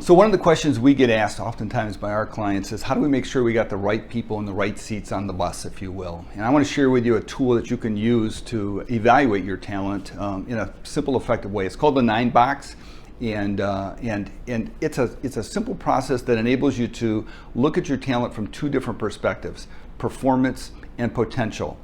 So one of the questions we get asked oftentimes by our clients is how do we make sure we got the right people in the right seats on the bus, if you will. And I want to share with you a tool that you can use to evaluate your talent in a simple, effective way. It's called the 9-Box. And it's a simple process that enables you to look at your talent from two different perspectives: performance and potential.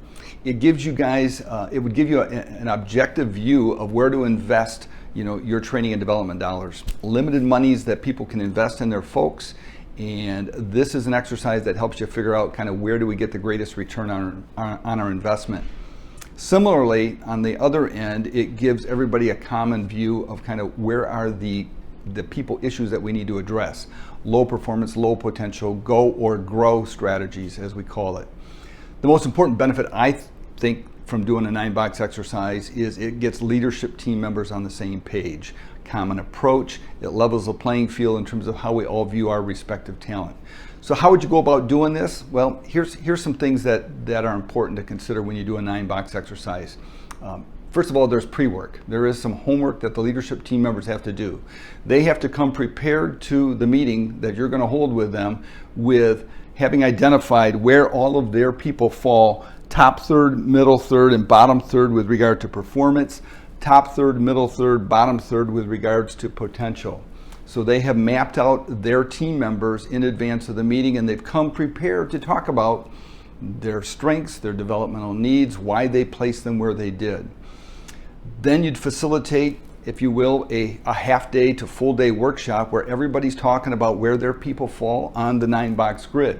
It gives you guys, it would give you an objective view of where to invest, your training and development dollars. Limited monies that people can invest in their folks, and this is an exercise that helps you figure out kind of where do we get the greatest return on our investment. Similarly, on the other end, it gives everybody a common view of kind of where are the people issues that we need to address. Low performance, low potential, go or grow strategies, as we call it. The most important benefit, I think, from doing a 9-Box exercise is it gets leadership team members on the same page. Common approach, it levels the playing field in terms of how we all view our respective talent. So how would you go about doing this? Well, here's some things that are important to consider when you do a 9-Box exercise. First of all, there's pre-work. There is some homework that the leadership team members have to do. They have to come prepared to the meeting that you're going to hold with them with having identified where all of their people fall, top third, middle third, and bottom third with regard to performance, top third, middle third, bottom third with regards to potential. So they have mapped out their team members in advance of the meeting, and they've come prepared to talk about their strengths, their developmental needs, why they placed them where they did. Then you'd facilitate, if you will, a half-day to full-day workshop where everybody's talking about where their people fall on the 9-Box grid.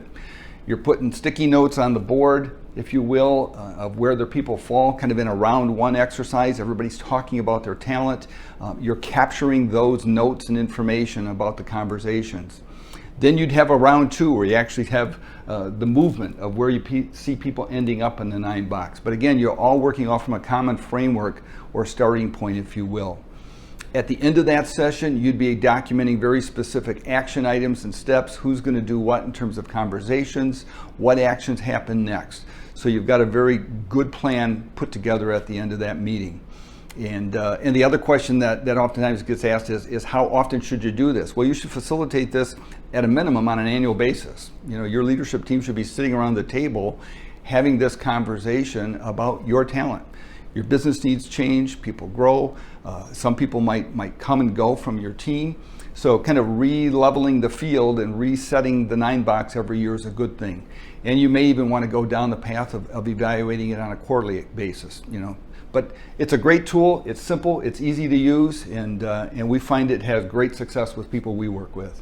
You're putting sticky notes on the board, if you will, of where their people fall, kind of in a round one exercise. Everybody's talking about their talent. You're capturing those notes and information about the conversations. Then you'd have a round two where you actually have the movement of where you see people ending up in the 9-Box. But again, you're all working off from a common framework or starting point, if you will. At the end of that session, you'd be documenting very specific action items and steps, who's going to do what in terms of conversations, what actions happen next. So you've got a very good plan put together at the end of that meeting. And the other question that oftentimes gets asked is how often should you do this? Well, you should facilitate this at a minimum on an annual basis. Your leadership team should be sitting around the table having this conversation about your talent. Your business needs change, people grow, some people might come and go from your team. So kind of re-leveling the field and resetting the 9-Box every year is a good thing. And you may even want to go down the path of evaluating it on a quarterly basis, But it's a great tool, it's simple, it's easy to use, and we find it has great success with people we work with.